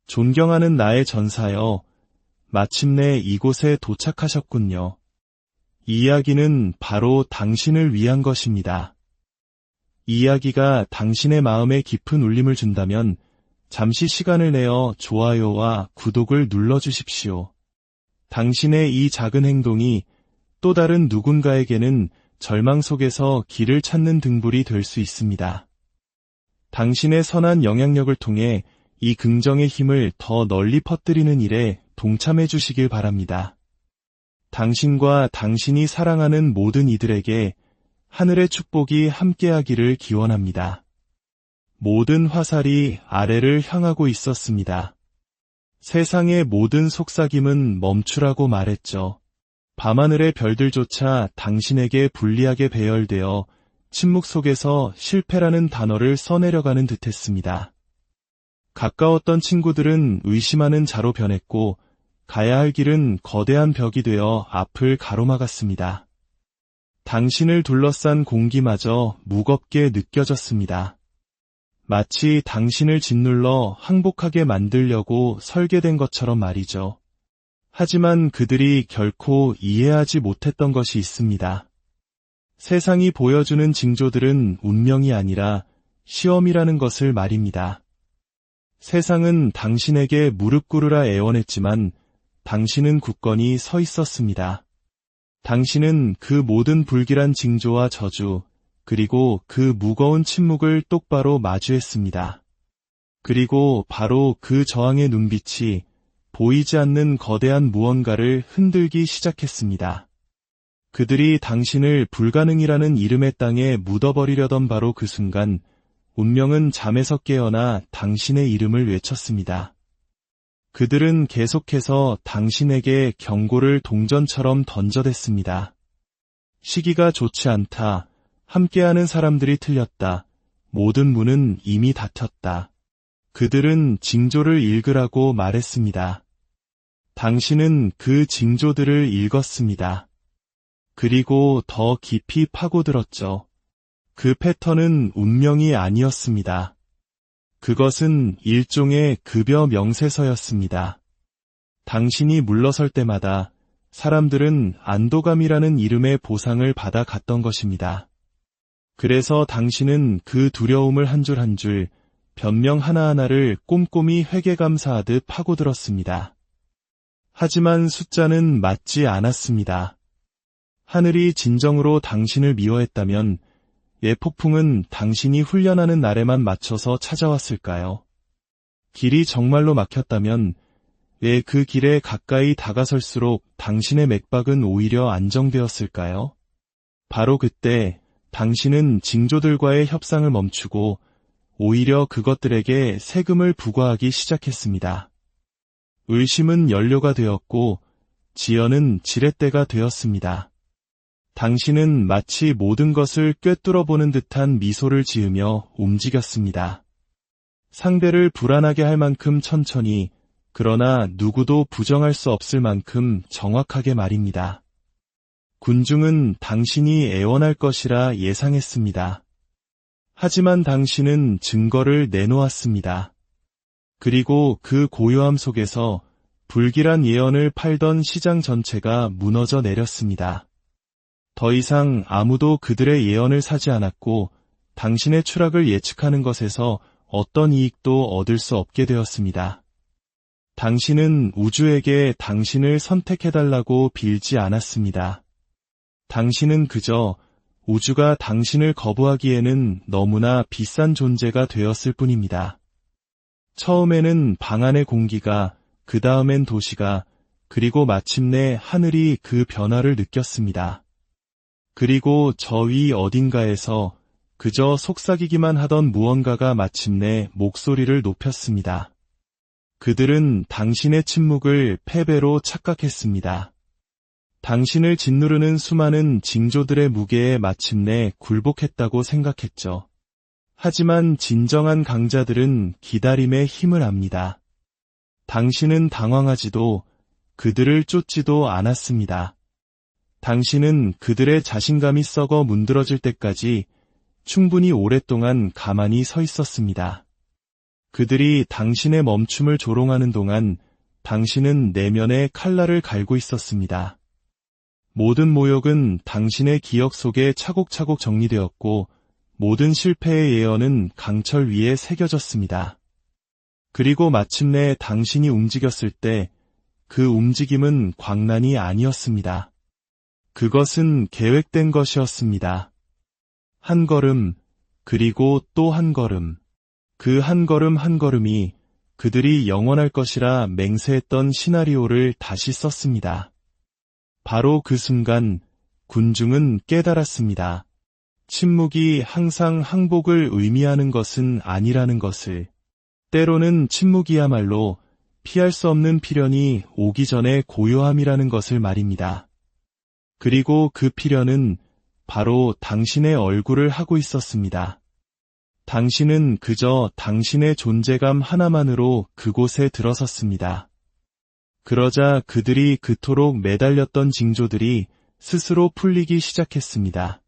존경하는 나의 전사여, 마침내 이곳에 도착하셨군요. 이 이야기는 바로 당신을 위한 것입니다. 이 이야기가 당신의 마음에 깊은 울림을 준다면 잠시 시간을 내어 좋아요와 구독을 눌러주십시오. 당신의 이 작은 행동이 또 다른 누군가에게는 절망 속에서 길을 찾는 등불이 될 수 있습니다. 당신의 선한 영향력을 통해 이 긍정의 힘을 더 널리 퍼뜨리는 일에 동참해 주시길 바랍니다. 당신과 당신이 사랑하는 모든 이들에게 하늘의 축복이 함께하기를 기원합니다. 모든 화살이 아래를 향하고 있었습니다. 세상의 모든 속삭임은 멈추라고 말했죠. 밤하늘의 별들조차 당신에게 불리하게 배열되어 침묵 속에서 실패라는 단어를 써내려가는 듯했습니다. 가까웠던 친구들은 의심하는 자로 변했고 가야 할 길은 거대한 벽이 되어 앞을 가로막았습니다. 당신을 둘러싼 공기마저 무겁게 느껴졌습니다. 마치 당신을 짓눌러 항복하게 만들려고 설계된 것처럼 말이죠. 하지만 그들이 결코 이해하지 못했던 것이 있습니다. 세상이 보여주는 징조들은 운명이 아니라 시험이라는 것을 말입니다. 세상은 당신에게 무릎 꿇으라 애원했지만 당신은 굳건히 서 있었습니다. 당신은 그 모든 불길한 징조와 저주, 그리고 그 무거운 침묵을 똑바로 마주했습니다. 그리고 바로 그 저항의 눈빛이 보이지 않는 거대한 무언가를 흔들기 시작했습니다. 그들이 당신을 불가능이라는 이름의 땅에 묻어버리려던 바로 그 순간 운명은 잠에서 깨어나 당신의 이름을 외쳤습니다. 그들은 계속해서 당신에게 경고를 동전처럼 던져댔습니다. 시기가 좋지 않다. 함께하는 사람들이 틀렸다. 모든 문은 이미 닫혔다. 그들은 징조를 읽으라고 말했습니다. 당신은 그 징조들을 읽었습니다. 그리고 더 깊이 파고들었죠. 그 패턴은 운명이 아니었습니다. 그것은 일종의 급여 명세서였습니다. 당신이 물러설 때마다 사람들은 안도감이라는 이름의 보상을 받아 갔던 것입니다. 그래서 당신은 그 두려움을 한 줄 한 줄, 변명 하나하나를 꼼꼼히 회개감사하듯 파고들었습니다. 하지만 숫자는 맞지 않았습니다. 하늘이 진정으로 당신을 미워했다면 예폭풍은 당신이 훈련하는 날에만 맞춰서 찾아왔을까요? 길이 정말로 막혔다면 왜 그 길에 가까이 다가설수록 당신의 맥박은 오히려 안정되었을까요? 바로 그때 당신은 징조들과의 협상을 멈추고 오히려 그것들에게 세금을 부과하기 시작했습니다. 의심은 연료가 되었고 지연은 지렛대가 되었습니다. 당신은 마치 모든 것을 꿰뚫어보는 듯한 미소를 지으며 움직였습니다. 상대를 불안하게 할 만큼 천천히, 그러나 누구도 부정할 수 없을 만큼 정확하게 말입니다. 군중은 당신이 애원할 것이라 예상했습니다. 하지만 당신은 증거를 내놓았습니다. 그리고 그 고요함 속에서 불길한 예언을 팔던 시장 전체가 무너져 내렸습니다. 더 이상 아무도 그들의 예언을 사지 않았고 당신의 추락을 예측하는 것에서 어떤 이익도 얻을 수 없게 되었습니다. 당신은 우주에게 당신을 선택해달라고 빌지 않았습니다. 당신은 그저 우주가 당신을 거부하기에는 너무나 비싼 존재가 되었을 뿐입니다. 처음에는 방 안의 공기가, 그 다음엔 도시가, 그리고 마침내 하늘이 그 변화를 느꼈습니다. 그리고 저 위 어딘가에서 그저 속삭이기만 하던 무언가가 마침내 목소리를 높였습니다. 그들은 당신의 침묵을 패배로 착각했습니다. 당신을 짓누르는 수많은 징조들의 무게에 마침내 굴복했다고 생각했죠. 하지만 진정한 강자들은 기다림의 힘을 압니다. 당신은 당황하지도 그들을 쫓지도 않았습니다. 당신은 그들의 자신감이 썩어 문드러질 때까지 충분히 오랫동안 가만히 서 있었습니다. 그들이 당신의 멈춤을 조롱하는 동안 당신은 내면의 칼날을 갈고 있었습니다. 모든 모욕은 당신의 기억 속에 차곡차곡 정리되었고 모든 실패의 예언은 강철 위에 새겨졌습니다. 그리고 마침내 당신이 움직였을 때 그 움직임은 광란이 아니었습니다. 그것은 계획된 것이었습니다. 한 걸음, 그리고 또 한 걸음. 그 한 걸음 한 걸음이 그들이 영원할 것이라 맹세했던 시나리오를 다시 썼습니다. 바로 그 순간 군중은 깨달았습니다. 침묵이 항상 항복을 의미하는 것은 아니라는 것을. 때로는 침묵이야말로 피할 수 없는 필연이 오기 전에 고요함이라는 것을 말입니다. 그리고 그 필연은 바로 당신의 얼굴을 하고 있었습니다. 당신은 그저 당신의 존재감 하나만으로 그곳에 들어섰습니다. 그러자 그들이 그토록 매달렸던 징조들이 스스로 풀리기 시작했습니다.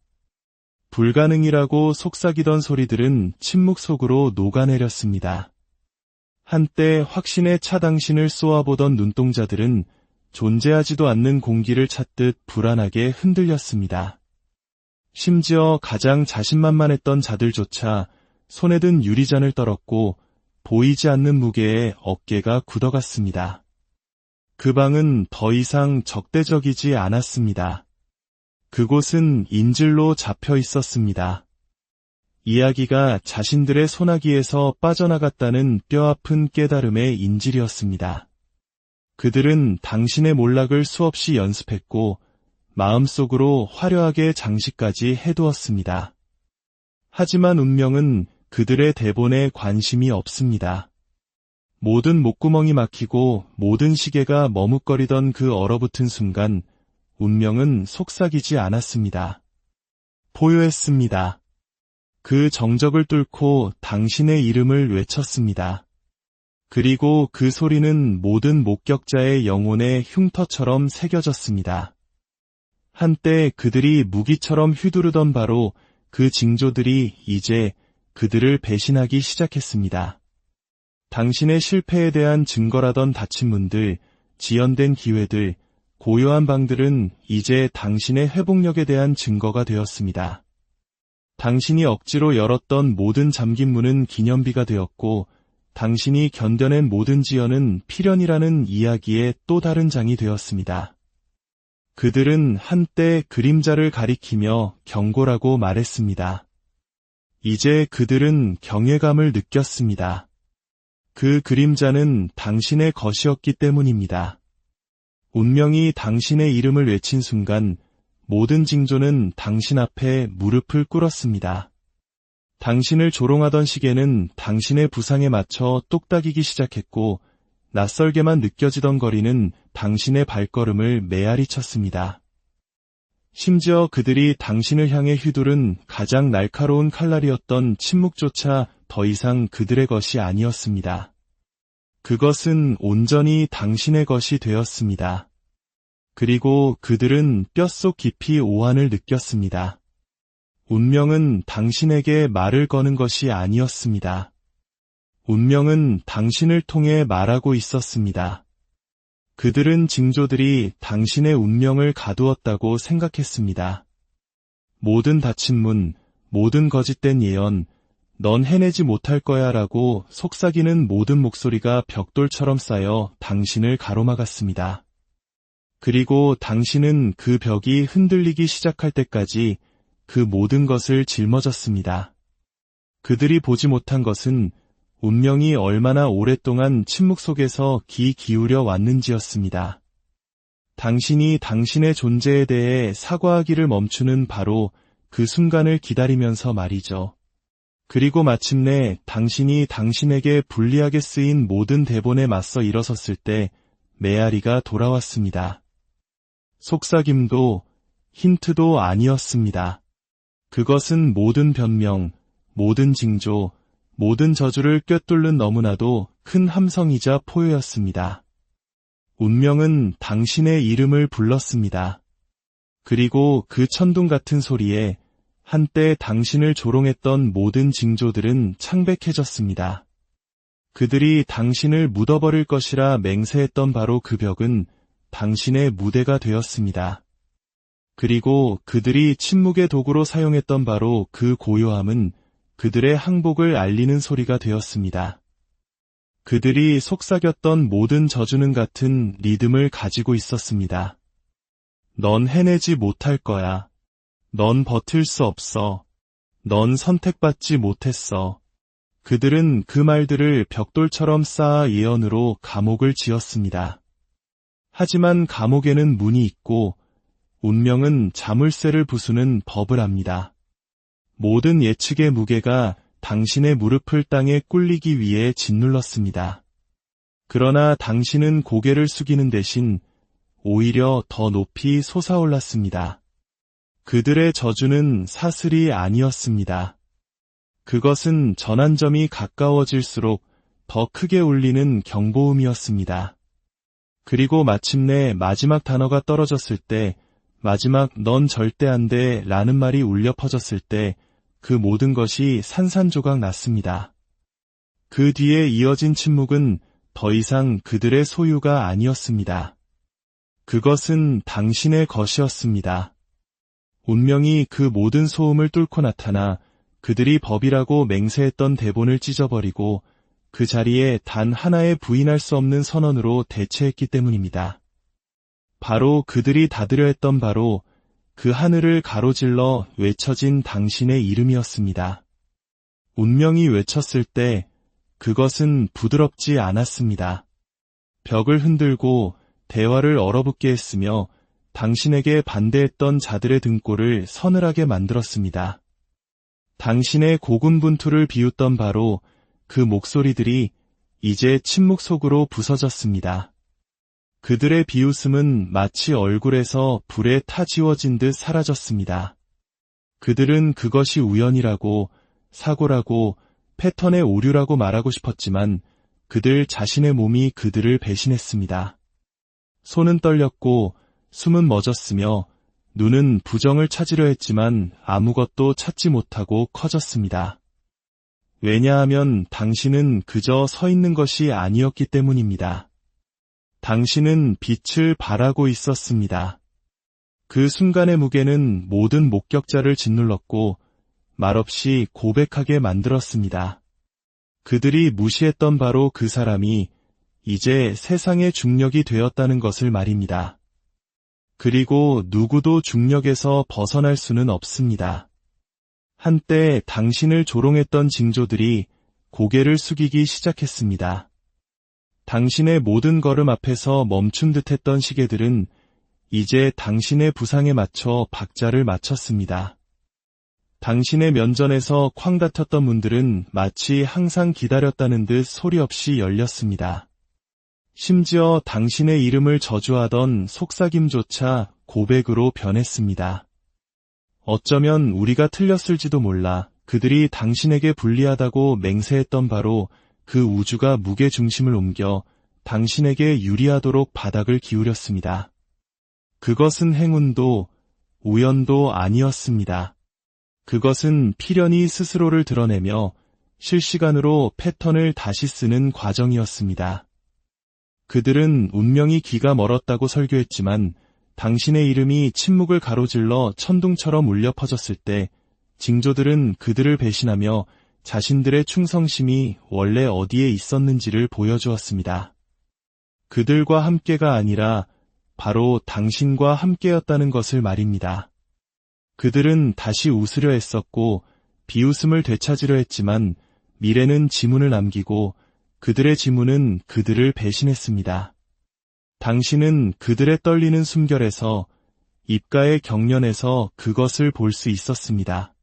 불가능이라고 속삭이던 소리들은 침묵 속으로 녹아내렸습니다. 한때 확신에 차 당신을 쏘아보던 눈동자들은 존재하지도 않는 공기를 찾듯 불안하게 흔들렸습니다. 심지어 가장 자신만만했던 자들조차 손에 든 유리잔을 떨었고 보이지 않는 무게에 어깨가 굳어갔습니다. 그 방은 더 이상 적대적이지 않았습니다. 그곳은 인질로 잡혀 있었습니다. 이야기가 자신들의 소나기에서 빠져나갔다는 뼈아픈 깨달음의 인질이었습니다. 그들은 당신의 몰락을 수없이 연습했고 마음속으로 화려하게 장식까지 해두었습니다. 하지만 운명은 그들의 대본에 관심이 없습니다. 모든 목구멍이 막히고 모든 시계가 머뭇거리던 그 얼어붙은 순간 운명은 속삭이지 않았습니다. 포효했습니다. 그 정적을 뚫고 당신의 이름을 외쳤습니다. 그리고 그 소리는 모든 목격자의 영혼의 흉터처럼 새겨졌습니다. 한때 그들이 무기처럼 휘두르던 바로 그 징조들이 이제 그들을 배신하기 시작했습니다. 당신의 실패에 대한 증거라던 닫힌 문들, 지연된 기회들, 고요한 방들은 이제 당신의 회복력에 대한 증거가 되었습니다. 당신이 억지로 열었던 모든 잠긴 문은 기념비가 되었고 당신이 견뎌낸 모든 지연은 필연이라는 이야기의 또 다른 장이 되었습니다. 그들은 한때 그림자를 가리키며 경고라고 말했습니다. 이제 그들은 경외감을 느꼈습니다. 그 그림자는 당신의 것이었기 때문입니다. 운명이 당신의 이름을 외친 순간 모든 징조는 당신 앞에 무릎을 꿇었습니다. 당신을 조롱하던 시계는 당신의 부상에 맞춰 똑딱이기 시작했고 낯설게만 느껴지던 거리는 당신의 발걸음을 메아리 쳤습니다. 심지어 그들이 당신을 향해 휘두른 가장 날카로운 칼날이었던 침묵조차 더 이상 그들의 것이 아니었습니다. 그것은 온전히 당신의 것이 되었습니다. 그리고 그들은 뼛속 깊이 오한을 느꼈습니다. 운명은 당신에게 말을 거는 것이 아니었습니다. 운명은 당신을 통해 말하고 있었습니다. 그들은 징조들이 당신의 운명을 가두었다고 생각했습니다. 모든 닫힌 문, 모든 거짓된 예언, 넌 해내지 못할 거야 라고 속삭이는 모든 목소리가 벽돌처럼 쌓여 당신을 가로막았습니다. 그리고 당신은 그 벽이 흔들리기 시작할 때까지 그 모든 것을 짊어졌습니다. 그들이 보지 못한 것은 운명이 얼마나 오랫동안 침묵 속에서 귀 기울여 왔는지였습니다. 당신이 당신의 존재에 대해 사과하기를 멈추는 바로 그 순간을 기다리면서 말이죠. 그리고 마침내 당신이 당신에게 불리하게 쓰인 모든 대본에 맞서 일어섰을 때 메아리가 돌아왔습니다. 속삭임도 힌트도 아니었습니다. 그것은 모든 변명, 모든 징조, 모든 저주를 꿰뚫는 너무나도 큰 함성이자 포효였습니다. 운명은 당신의 이름을 불렀습니다. 그리고 그 천둥 같은 소리에 한때 당신을 조롱했던 모든 징조들은 창백해졌습니다. 그들이 당신을 묻어버릴 것이라 맹세했던 바로 그 벽은 당신의 무대가 되었습니다. 그리고 그들이 침묵의 도구로 사용했던 바로 그 고요함은 그들의 항복을 알리는 소리가 되었습니다. 그들이 속삭였던 모든 저주는 같은 리듬을 가지고 있었습니다. 넌 해내지 못할 거야. 넌 버틸 수 없어. 넌 선택받지 못했어. 그들은 그 말들을 벽돌처럼 쌓아 예언으로 감옥을 지었습니다. 하지만 감옥에는 문이 있고 운명은 자물쇠를 부수는 법을 압니다. 모든 예측의 무게가 당신의 무릎을 땅에 꿇리기 위해 짓눌렀습니다. 그러나 당신은 고개를 숙이는 대신 오히려 더 높이 솟아올랐습니다. 그들의 저주는 사슬이 아니었습니다. 그것은 전환점이 가까워질수록 더 크게 울리는 경보음이었습니다. 그리고 마침내 마지막 단어가 떨어졌을 때, 마지막 넌 절대 안 돼 라는 말이 울려 퍼졌을 때 그 모든 것이 산산조각 났습니다. 그 뒤에 이어진 침묵은 더 이상 그들의 소유가 아니었습니다. 그것은 당신의 것이었습니다. 운명이 그 모든 소음을 뚫고 나타나 그들이 법이라고 맹세했던 대본을 찢어버리고 그 자리에 단 하나의 부인할 수 없는 선언으로 대체했기 때문입니다. 바로 그들이 다드려 했던 바로 그 하늘을 가로질러 외쳐진 당신의 이름이었습니다. 운명이 외쳤을 때 그것은 부드럽지 않았습니다. 벽을 흔들고 대화를 얼어붙게 했으며 당신에게 반대했던 자들의 등골을 서늘하게 만들었습니다. 당신의 고군분투를 비웃던 바로 그 목소리들이 이제 침묵 속으로 부서졌습니다. 그들의 비웃음은 마치 얼굴에서 불에 타 지워진 듯 사라졌습니다. 그들은 그것이 우연이라고, 사고라고, 패턴의 오류라고 말하고 싶었지만 그들 자신의 몸이 그들을 배신했습니다. 손은 떨렸고 숨은 멎었으며 눈은 부정을 찾으려 했지만 아무것도 찾지 못하고 커졌습니다. 왜냐하면 당신은 그저 서 있는 것이 아니었기 때문입니다. 당신은 빛을 발하고 있었습니다. 그 순간의 무게는 모든 목격자를 짓눌렀고 말없이 고백하게 만들었습니다. 그들이 무시했던 바로 그 사람이 이제 세상의 중력이 되었다는 것을 말입니다. 그리고 누구도 중력에서 벗어날 수는 없습니다. 한때 당신을 조롱했던 징조들이 고개를 숙이기 시작했습니다. 당신의 모든 걸음 앞에서 멈춘 듯했던 시계들은 이제 당신의 부상에 맞춰 박자를 맞췄습니다. 당신의 면전에서 쾅 닫혔던 문들은 마치 항상 기다렸다는 듯 소리 없이 열렸습니다. 심지어 당신의 이름을 저주하던 속삭임조차 고백으로 변했습니다. 어쩌면 우리가 틀렸을지도 몰라 그들이 당신에게 불리하다고 맹세했던 바로 그 우주가 무게중심을 옮겨 당신에게 유리하도록 바닥을 기울였습니다. 그것은 행운도 우연도 아니었습니다. 그것은 필연이 스스로를 드러내며 실시간으로 패턴을 다시 쓰는 과정이었습니다. 그들은 운명이 기가 멀었다고 설교했지만 당신의 이름이 침묵을 가로질러 천둥처럼 울려 퍼졌을 때 징조들은 그들을 배신하며 자신들의 충성심이 원래 어디에 있었는지를 보여주었습니다. 그들과 함께가 아니라 바로 당신과 함께였다는 것을 말입니다. 그들은 다시 웃으려 했었고 비웃음을 되찾으려 했지만 미래는 지문을 남기고 그들의 지문은 그들을 배신했습니다. 당신은 그들의 떨리는 숨결에서 입가의 경련에서 그것을 볼 수 있었습니다.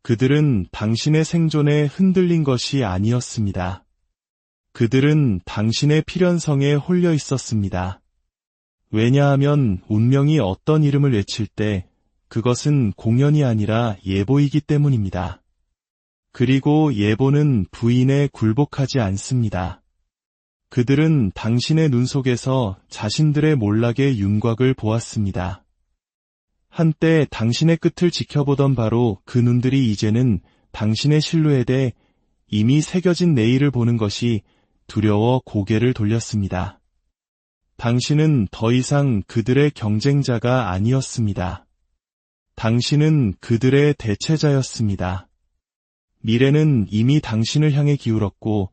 그들은 당신의 생존에 흔들린 것이 아니었습니다. 그들은 당신의 필연성에 홀려 있었습니다. 왜냐하면 운명이 어떤 이름을 외칠 때 그것은 공연이 아니라 예보이기 때문입니다. 그리고 예보는 부인에 굴복하지 않습니다. 그들은 당신의 눈 속에서 자신들의 몰락의 윤곽을 보았습니다. 한때 당신의 끝을 지켜보던 바로 그 눈들이 이제는 당신의 실루엣에 이미 새겨진 내일을 보는 것이 두려워 고개를 돌렸습니다. 당신은 더 이상 그들의 경쟁자가 아니었습니다. 당신은 그들의 대체자였습니다. 미래는 이미 당신을 향해 기울었고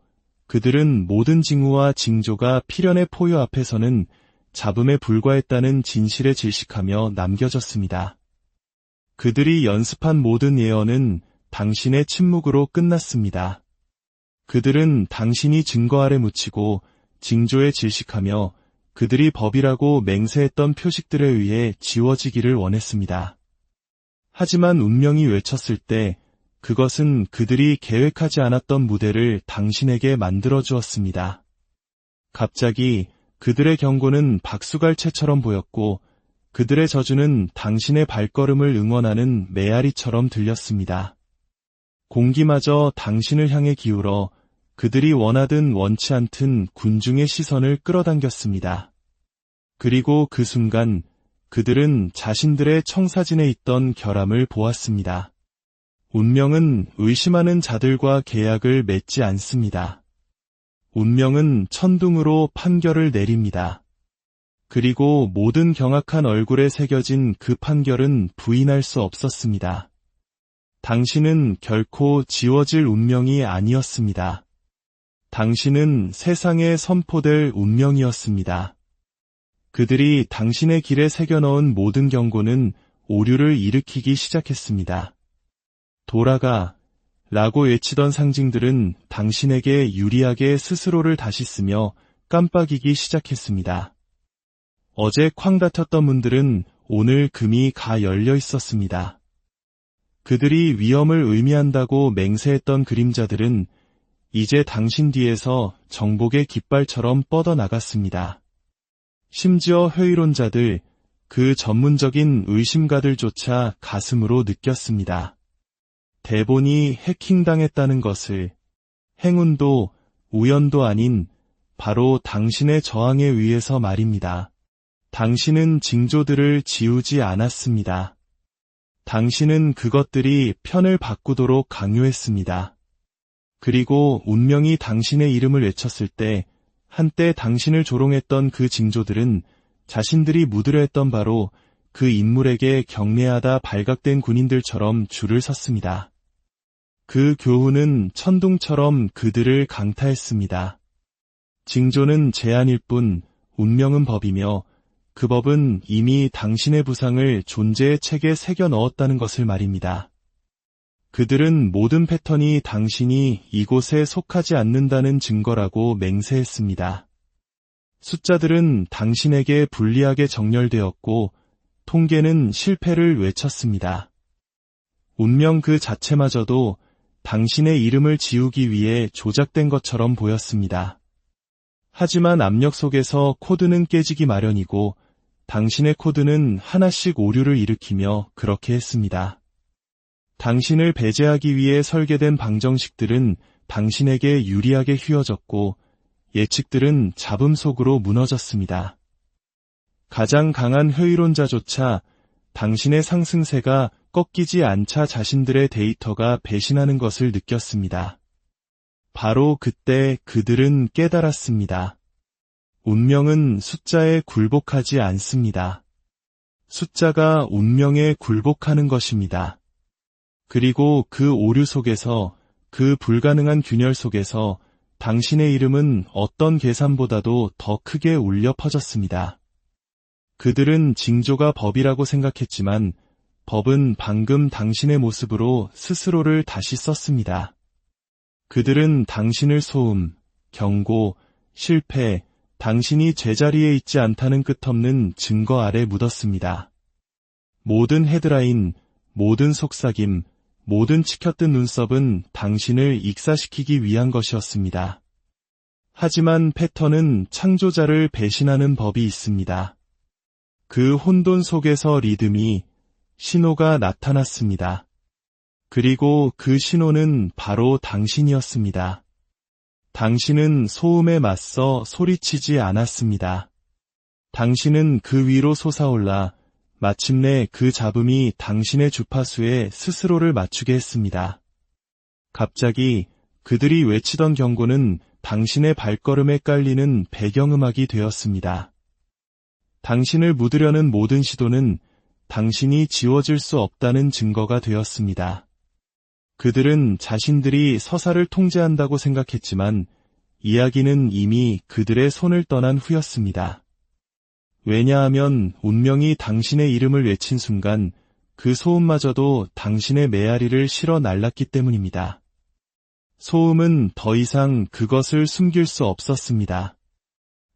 그들은 모든 징후와 징조가 필연의 포효 앞에서는 잡음에 불과했다는 진실에 질식하며 남겨졌습니다. 그들이 연습한 모든 예언은 당신의 침묵으로 끝났습니다. 그들은 당신이 증거 아래 묻히고 징조에 질식하며 그들이 법이라고 맹세했던 표식들에 의해 지워지기를 원했습니다. 하지만 운명이 외쳤을 때 그것은 그들이 계획하지 않았던 무대를 당신에게 만들어주었습니다. 갑자기 그들의 경고는 박수갈채처럼 보였고 그들의 저주는 당신의 발걸음을 응원하는 메아리처럼 들렸습니다. 공기마저 당신을 향해 기울어 그들이 원하든 원치 않든 군중의 시선을 끌어당겼습니다. 그리고 그 순간 그들은 자신들의 청사진에 있던 결함을 보았습니다. 운명은 의심하는 자들과 계약을 맺지 않습니다. 운명은 천둥으로 판결을 내립니다. 그리고 모든 경악한 얼굴에 새겨진 그 판결은 부인할 수 없었습니다. 당신은 결코 지워질 운명이 아니었습니다. 당신은 세상에 선포될 운명이었습니다. 그들이 당신의 길에 새겨넣은 모든 경고는 오류를 일으키기 시작했습니다. 돌아가 라고 외치던 상징들은 당신에게 유리하게 스스로를 다시 쓰며 깜빡이기 시작했습니다. 어제 쾅 닫혔던 문들은 오늘 금이 가 열려 있었습니다. 그들이 위험을 의미한다고 맹세했던 그림자들은 이제 당신 뒤에서 정복의 깃발처럼 뻗어나갔습니다. 심지어 회의론자들, 그 전문적인 의심가들조차 가슴으로 느꼈습니다. 대본이 해킹당했다는 것을, 행운도 우연도 아닌 바로 당신의 저항에 의해서 말입니다. 당신은 징조들을 지우지 않았습니다. 당신은 그것들이 편을 바꾸도록 강요했습니다. 그리고 운명이 당신의 이름을 외쳤을 때 한때 당신을 조롱했던 그 징조들은 자신들이 묻으려 했던 바로 그 인물에게 경례하다 발각된 군인들처럼 줄을 섰습니다. 그 교훈은 천둥처럼 그들을 강타했습니다. 징조는 제안일 뿐 운명은 법이며 그 법은 이미 당신의 부상을 존재의 책에 새겨 넣었다는 것을 말입니다. 그들은 모든 패턴이 당신이 이곳에 속하지 않는다는 증거라고 맹세했습니다. 숫자들은 당신에게 불리하게 정렬되었고 통계는 실패를 외쳤습니다. 운명 그 자체마저도 당신의 이름을 지우기 위해 조작된 것처럼 보였습니다. 하지만 압력 속에서 코드는 깨지기 마련이고 당신의 코드는 하나씩 오류를 일으키며 그렇게 했습니다. 당신을 배제하기 위해 설계된 방정식들은 당신에게 유리하게 휘어졌고 예측들은 잡음 속으로 무너졌습니다. 가장 강한 회의론자조차 당신의 상승세가 꺾이지 않자 자신들의 데이터가 배신하는 것을 느꼈습니다. 바로 그때 그들은 깨달았습니다. 운명은 숫자에 굴복하지 않습니다. 숫자가 운명에 굴복하는 것입니다. 그리고 그 오류 속에서, 그 불가능한 균열 속에서 당신의 이름은 어떤 계산보다도 더 크게 울려 퍼졌습니다. 그들은 징조가 법이라고 생각했지만 법은 방금 당신의 모습으로 스스로를 다시 썼습니다. 그들은 당신을 소음, 경고, 실패, 당신이 제자리에 있지 않다는 끝없는 증거 아래 묻었습니다. 모든 헤드라인, 모든 속삭임, 모든 치켜뜬 눈썹은 당신을 익사시키기 위한 것이었습니다. 하지만 패턴은 창조자를 배신하는 법이 있습니다. 그 혼돈 속에서 리듬이, 신호가 나타났습니다. 그리고 그 신호는 바로 당신이었습니다. 당신은 소음에 맞서 소리치지 않았습니다. 당신은 그 위로 솟아올라 마침내 그 잡음이 당신의 주파수에 스스로를 맞추게 했습니다. 갑자기 그들이 외치던 경고는 당신의 발걸음에 깔리는 배경음악이 되었습니다. 당신을 묻으려는 모든 시도는 당신이 지워질 수 없다는 증거가 되었습니다. 그들은 자신들이 서사를 통제한다고 생각했지만 이야기는 이미 그들의 손을 떠난 후였습니다. 왜냐하면 운명이 당신의 이름을 외친 순간 그 소음마저도 당신의 메아리를 실어 날랐기 때문입니다. 소음은 더 이상 그것을 숨길 수 없었습니다.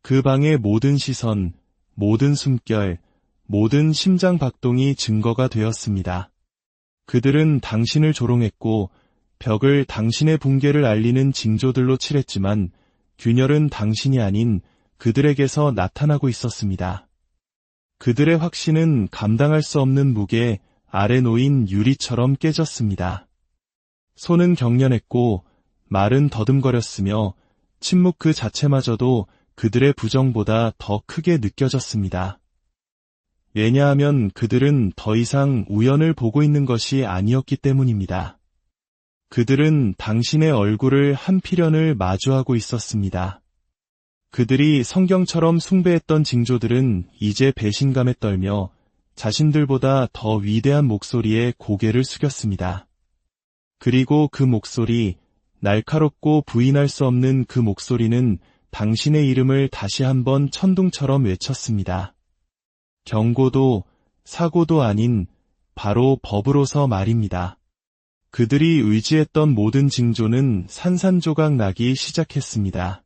그 방의 모든 시선, 모든 숨결, 모든 심장 박동이 증거가 되었습니다. 그들은 당신을 조롱했고 벽을 당신의 붕괴를 알리는 징조들로 칠했지만 균열은 당신이 아닌 그들에게서 나타나고 있었습니다. 그들의 확신은 감당할 수 없는 무게 아래 놓인 유리처럼 깨졌습니다. 손은 경련했고 말은 더듬거렸으며 침묵 그 자체마저도 그들의 부정보다 더 크게 느껴졌습니다. 왜냐하면 그들은 더 이상 우연을 보고 있는 것이 아니었기 때문입니다. 그들은 당신의 얼굴을 한 필연을 마주하고 있었습니다. 그들이 성경처럼 숭배했던 징조들은 이제 배신감에 떨며 자신들보다 더 위대한 목소리에 고개를 숙였습니다. 그리고 그 목소리, 날카롭고 부인할 수 없는 그 목소리는 당신의 이름을 다시 한번 천둥처럼 외쳤습니다. 경고도 사고도 아닌 바로 법으로서 말입니다. 그들이 의지했던 모든 징조는 산산조각 나기 시작했습니다.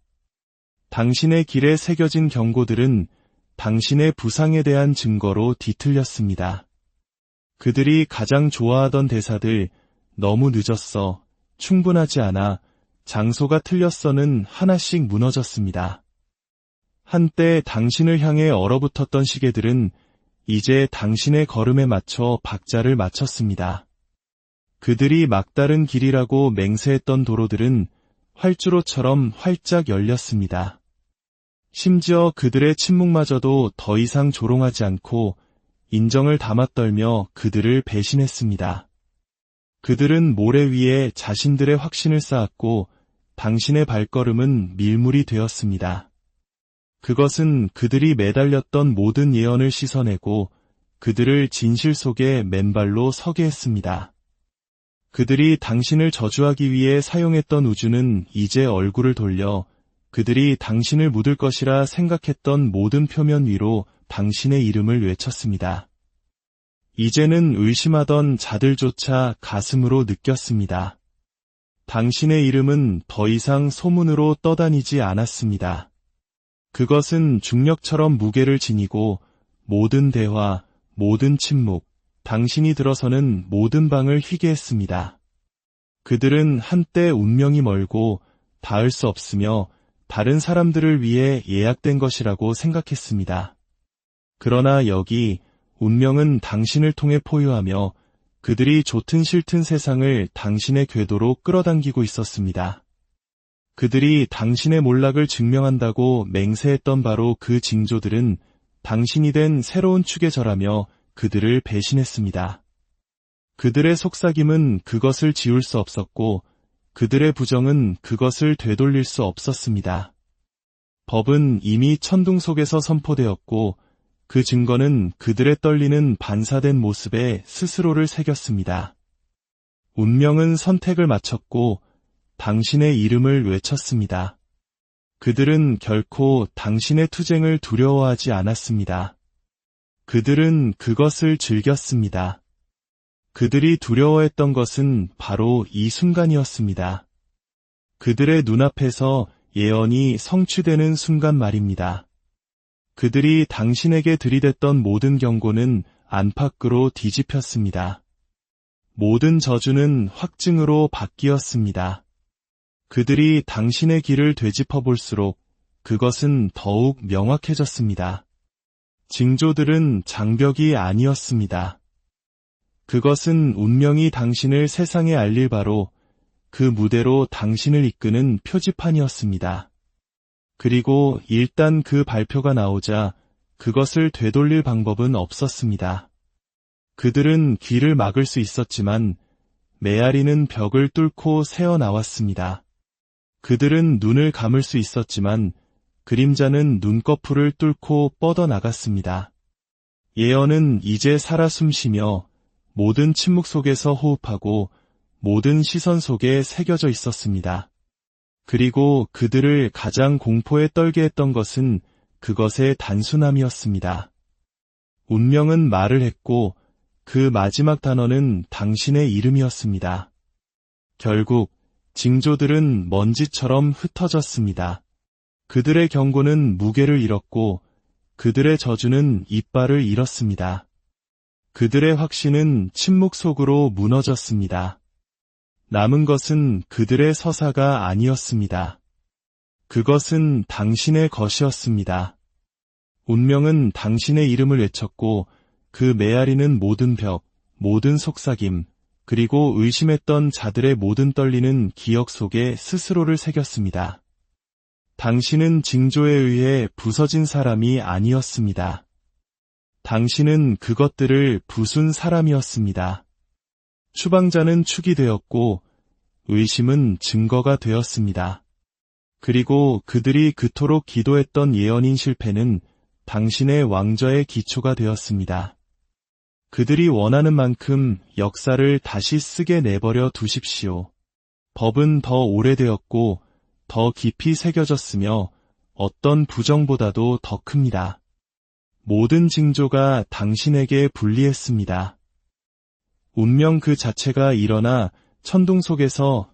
당신의 길에 새겨진 경고들은 당신의 부상에 대한 증거로 뒤틀렸습니다. 그들이 가장 좋아하던 대사들, 너무 늦었어, 충분하지 않아, 장소가 틀렸어는 하나씩 무너졌습니다. 한때 당신을 향해 얼어붙었던 시계들은 이제 당신의 걸음에 맞춰 박자를 맞췄습니다. 그들이 막다른 길이라고 맹세했던 도로들은 활주로처럼 활짝 열렸습니다. 심지어 그들의 침묵마저도 더 이상 조롱하지 않고 인정을 담아 떨며 그들을 배신했습니다. 그들은 모래 위에 자신들의 확신을 쌓았고 당신의 발걸음은 밀물이 되었습니다. 그것은 그들이 매달렸던 모든 예언을 씻어내고 그들을 진실 속에 맨발로 서게 했습니다. 그들이 당신을 저주하기 위해 사용했던 우주는 이제 얼굴을 돌려 그들이 당신을 묻을 것이라 생각했던 모든 표면 위로 당신의 이름을 외쳤습니다. 이제는 의심하던 자들조차 가슴으로 느꼈습니다. 당신의 이름은 더 이상 소문으로 떠다니지 않았습니다. 그것은 중력처럼 무게를 지니고 모든 대화, 모든 침묵, 당신이 들어서는 모든 방을 휘게 했습니다. 그들은 한때 운명이 멀고 닿을 수 없으며 다른 사람들을 위해 예약된 것이라고 생각했습니다. 그러나 여기 운명은 당신을 통해 포효하며 그들이 좋든 싫든 세상을 당신의 궤도로 끌어당기고 있었습니다. 그들이 당신의 몰락을 증명한다고 맹세했던 바로 그 징조들은 당신이 된 새로운 축에 절하며 그들을 배신했습니다. 그들의 속삭임은 그것을 지울 수 없었고 그들의 부정은 그것을 되돌릴 수 없었습니다. 법은 이미 천둥 속에서 선포되었고 그 증거는 그들의 떨리는 반사된 모습에 스스로를 새겼습니다. 운명은 선택을 마쳤고 당신의 이름을 외쳤습니다. 그들은 결코 당신의 투쟁을 두려워하지 않았습니다. 그들은 그것을 즐겼습니다. 그들이 두려워했던 것은 바로 이 순간이었습니다. 그들의 눈앞에서 예언이 성취되는 순간 말입니다. 그들이 당신에게 들이댔던 모든 경고는 안팎으로 뒤집혔습니다. 모든 저주는 확증으로 바뀌었습니다. 그들이 당신의 길을 되짚어 볼수록 그것은 더욱 명확해졌습니다. 징조들은 장벽이 아니었습니다. 그것은 운명이 당신을 세상에 알릴 바로 그 무대로 당신을 이끄는 표지판이었습니다. 그리고 일단 그 발표가 나오자 그것을 되돌릴 방법은 없었습니다. 그들은 길을 막을 수 있었지만 메아리는 벽을 뚫고 새어나왔습니다. 그들은 눈을 감을 수 있었지만 그림자는 눈꺼풀을 뚫고 뻗어나갔습니다. 예언은 이제 살아 숨쉬며 모든 침묵 속에서 호흡하고 모든 시선 속에 새겨져 있었습니다. 그리고 그들을 가장 공포에 떨게 했던 것은 그것의 단순함이었습니다. 운명은 말을 했고 그 마지막 단어는 당신의 이름이었습니다. 결국 징조들은 먼지처럼 흩어졌습니다. 그들의 경고는 무게를 잃었고 그들의 저주는 이빨을 잃었습니다. 그들의 확신은 침묵 속으로 무너졌습니다. 남은 것은 그들의 서사가 아니었습니다. 그것은 당신의 것이었습니다. 운명은 당신의 이름을 외쳤고 그 메아리는 모든 벽, 모든 속삭임, 그리고 의심했던 자들의 모든 떨리는 기억 속에 스스로를 새겼습니다. 당신은 징조에 의해 부서진 사람이 아니었습니다. 당신은 그것들을 부순 사람이었습니다. 추방자는 축이 되었고 의심은 증거가 되었습니다. 그리고 그들이 그토록 기도했던 예언인 실패는 당신의 왕좌의 기초가 되었습니다. 그들이 원하는 만큼 역사를 다시 쓰게 내버려 두십시오. 법은 더 오래되었고 더 깊이 새겨졌으며 어떤 부정보다도 더 큽니다. 모든 징조가 당신에게 불리했습니다. 운명 그 자체가 일어나 천둥 속에서